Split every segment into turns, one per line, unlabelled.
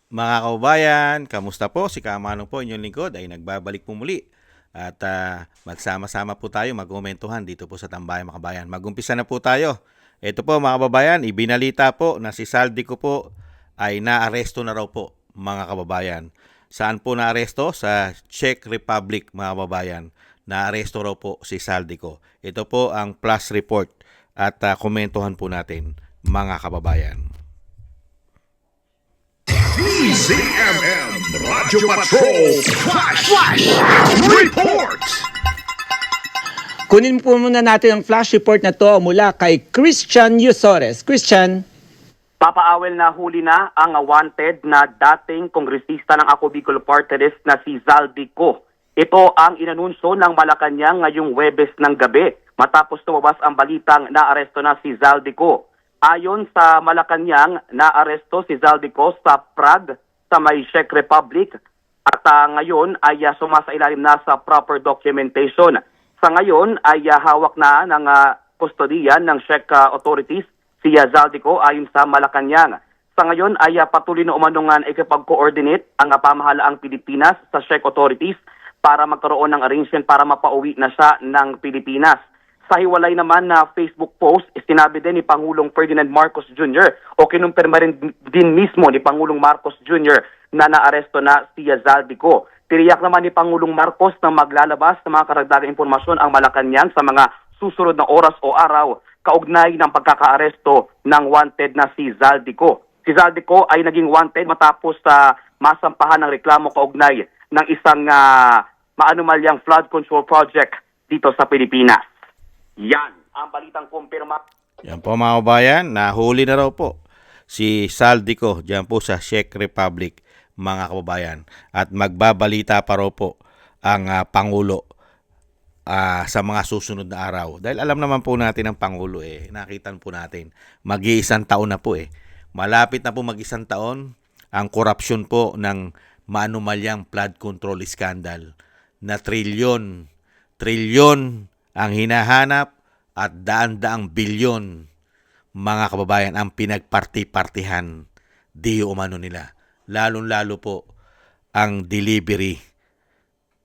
Mga kababayan, kamusta po? Si Kamanong po, inyong lingkod ay nagbabalik po muli. At magsama-sama po tayo magkomentuhan dito po sa Tambayang mga kabayan. Magumpisa na po tayo. Ito po mga kababayan, ibinalita po na si Saldico po ay naaresto na raw po mga kababayan. Saan po naaresto? Sa Czech Republic mga kababayan. Naaresto raw po si Saldico. Ito po ang plus report at komentuhan po natin mga kababayan.
DZMM Radio Patrol Flash Report.
Kunin po muna natin ang flash report na to mula kay Christian Yusores. Christian.
Papaawel na huli na ang wanted na dating kongresista ng Ako Bicol Party List na si Zaldico. Ito ang inanunsyo ng Malacanang ngayong Huwebes ng gabi matapos lumabas ang balitang naaresto na si Zaldico. Ayon sa Malacanang, naaresto si Zaldico sa Prague sa may Czech Republic at ngayon ay sumasailalim na sa proper documentation. Sa ngayon ay hawak na ng kustodiyan ng Czech authorities si Zaldico ayon sa Malacanang. Sa ngayon ay patuloy na umanungan ikipag-coordinate ang pamahalaang Pilipinas sa Czech authorities para magkaroon ng arrangement para mapauwi na siya ng Pilipinas. Sa hiwalay naman na Facebook post, sinabi din ni Pangulong Ferdinand Marcos Jr. o kinumpirma rin din mismo ni Pangulong Marcos Jr. na naaresto na si Zaldico. Tiniyak naman ni Pangulong Marcos na maglalabas ng mga karagdagang impormasyon ang Malacanang sa mga susunod na oras o araw kaugnay ng pagkakaaresto ng wanted na si Zaldico. Si Zaldico ay naging wanted matapos sa masampahan ng reklamo kaugnay ng isang maanumalyang flood control project dito sa Pilipinas. Yan ang balitang kumpirma.
Yan po mga kabayan, nahuli na raw po si Saldico dyan po sa Czech Republic mga kababayan. At magbabalita pa raw po ang Pangulo sa mga susunod na araw. Dahil alam naman po natin ang Pangulo nakita po natin, mag-iisang taon na po Malapit na po mag-isang taon ang korupsyon po ng maanumalyang flood control scandal na trilyon ang hinahanap at daan-daang bilyon mga kababayan ang pinagparti-partihan di umano nila. Lalong-lalo po ang delivery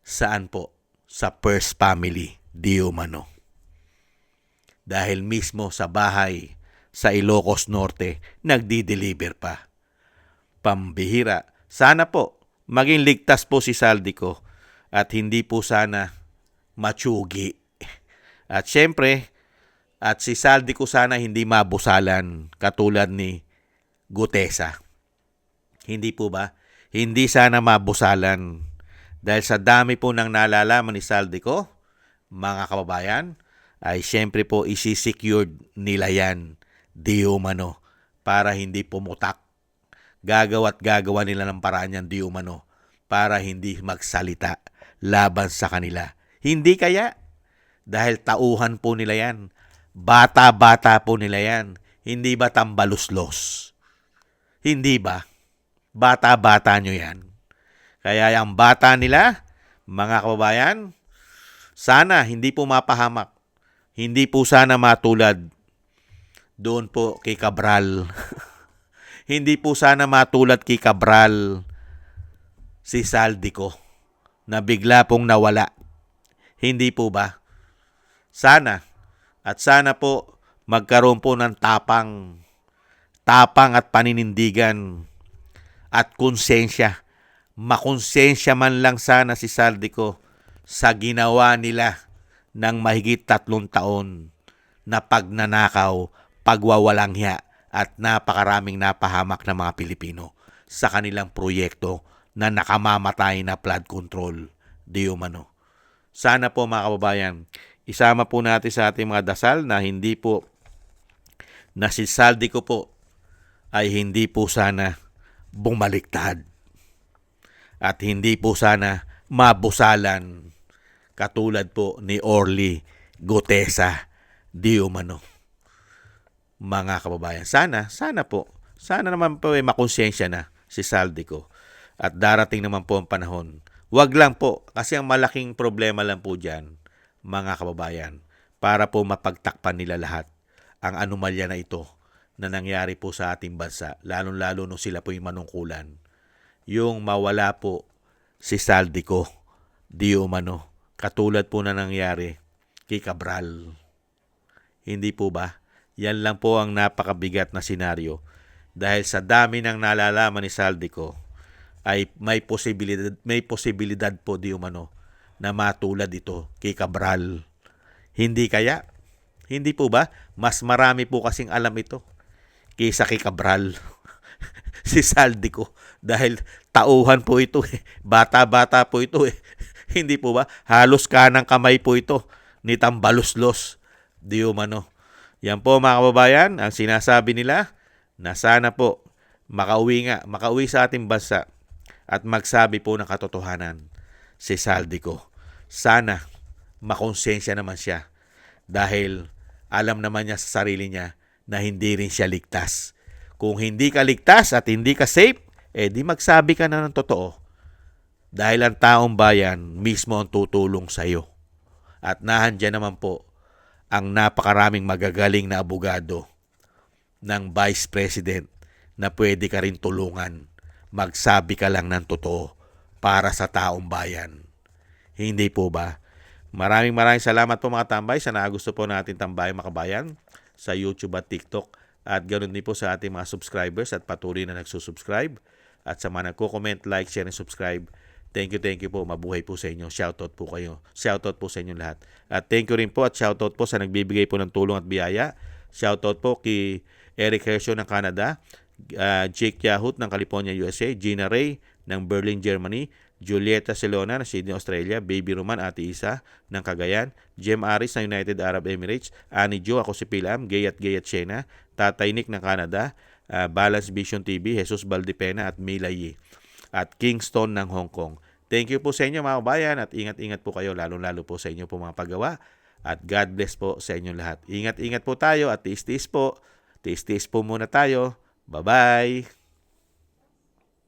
saan po? Sa First Family di umano. Dahil mismo sa bahay sa Ilocos Norte nagdi-deliver pa. Pambihira. Sana po maging ligtas po si Saldico at hindi po sana matsugi. At syempre, at si Saldico sana hindi mabusalan katulad ni Gutesa. Hindi po ba? Hindi sana mabusalan. Dahil sa dami po ng nalalaman ni Saldico, mga kababayan, ay syempre po isi-secured nila yan di umano para hindi pumutak. Gagawa nila ng paraan yan di umano para hindi magsalita laban sa kanila. Hindi kaya? Dahil tauhan po nila yan. Bata-bata po nila yan. Hindi ba tambaluslos? Hindi ba? Bata-bata nyo yan. Kaya yung bata nila, mga kababayan, sana hindi po mapahamak. Hindi po sana matulad doon po kay Cabral. Hindi po sana matulad kay Cabral si Saldico na bigla pong nawala. Hindi po ba? Sana. At sana po magkaroon po ng tapang at paninindigan at konsensya. Makonsensya man lang sana si Saldico sa ginawa nila ng mahigit 3 taon na pagnanakaw, pagwawalang hiya at napakaraming napahamak na mga Pilipino sa kanilang proyekto na nakamamatay na flood control di umano. Sana po mga kababayan, isama po natin sa ating mga dasal na hindi po na si Saldico po ay hindi po sana bumaliktad at hindi po sana mabusalan katulad po ni Orly Gutesa di umano. Mga kababayan, sana naman po makonsensya na si Saldico at darating naman po ang panahon. Wag lang po, kasi ang malaking problema lang po dyan, mga kababayan, para po mapagtakpan nila lahat ang anomalya na ito na nangyari po sa ating bansa, lalong-lalo nung sila po yung manungkulan. yung mawala po si Saldico di umano. Katulad po na nangyari kay Cabral. Hindi po ba? Yan lang po ang napakabigat na senaryo. Dahil sa dami ng nalalaman ni Saldico, ay may posibilidad po di umano na matulad ito kay Cabral. Hindi kaya? Hindi po ba? Mas marami po kasing alam ito kaysa kay Cabral. Si Saldico. Dahil tauhan po ito eh. Bata-bata po ito eh. Hindi po ba? Halos kanang kamay po ito ni Tambaluslos. Di umano. Yan po mga kababayan, ang sinasabi nila na sana po makauwi sa ating bansa at magsabi po ng katotohanan si Saldico. Sana makonsensya naman siya dahil alam naman niya sa sarili niya na hindi rin siya ligtas. Kung hindi ka ligtas at hindi ka safe, di magsabi ka na ng totoo. Dahil ang taong bayan mismo ang tutulong sa iyo. At nahandyan naman po ang napakaraming magagaling na abogado ng Vice President na pwede ka rin tulungan. Magsabi ka lang ng totoo para sa taong bayan. Hindi po ba? Maraming salamat po mga tambay sa nagusto po natin tambay mga kabayan sa YouTube at TikTok. At ganoon din po sa ating mga subscribers at patuloy na nagsusubscribe. At sa mga nagko-comment, like, share, and subscribe. Thank you po. Mabuhay po sa inyo. Shoutout po kayo. Shoutout po sa inyo lahat. At thank you rin po at shoutout po sa nagbibigay po ng tulong at biyaya. Shoutout po kay Eric Hershaw ng Canada, Jake Yahut ng California, USA, Gina Ray ng Berlin, Germany, Julieta Celona ng Sydney, Australia, Baby Roman, Ate Isa ng Cagayan, Jem Aris ng United Arab Emirates, Annie Jo, ako si Pilam, Gayat Shena, Tatay Nick ng Canada, Balance Vision TV, Jesus Valdepena at Mila Yi, at Kingston ng Hong Kong. Thank you po sa inyo mga kabayan at ingat-ingat po kayo, lalo-lalo po sa inyo po mga paggawa. At God bless po sa inyo lahat. Ingat-ingat po tayo at tiis-tiis po. Tiis-tiis po muna tayo. Bye-bye!